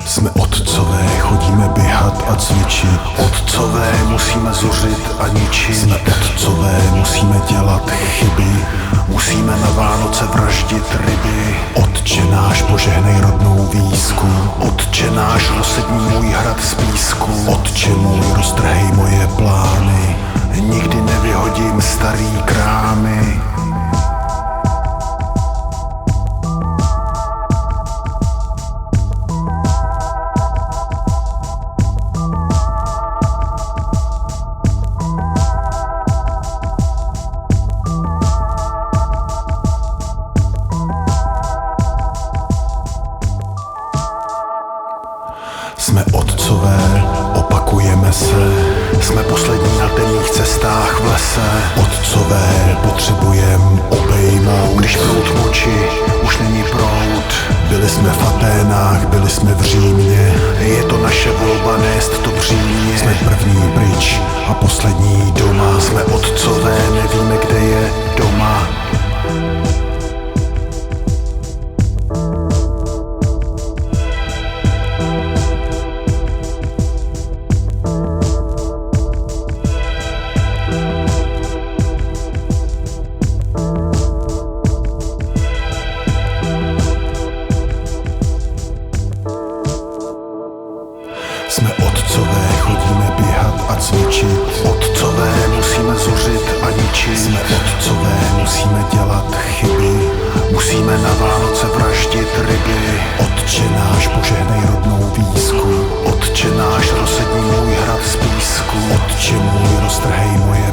Jsme otcové, chodíme běhat a cvičit. Otcové, musíme zuřit a ničit. Jsme otcové, musíme dělat chyby. Musíme na Vánoce vraždit ryby. Otče náš, požehnej rodnou výzku. Otče náš, rozsedni můj hrad z písku. Otče můj, roztrhej moje plány. Nikdy nevyhodím starý krámy. Jsme otcové, opakujeme se. Jsme poslední na temných cestách v lese. Otcové, potřebujem obejmout. Když proud moči už není proud. Byli jsme v Aténách, byli jsme v Římě. Je to naše volba, nést to břímě. Jsme první pryč a poslední doma. Jsme otcové, nevíme, kde je doma. Jsme otcové, chodíme běhat a cvičit. Otcové, musíme zuřit a ničit. Jsme otcové, musíme dělat chyby. Musíme na Vánoce vraždit ryby. Otče náš, požehnej rodnou výzku. Otče náš, rozsedni můj hrad z písku. Otče můj, roztrhej moje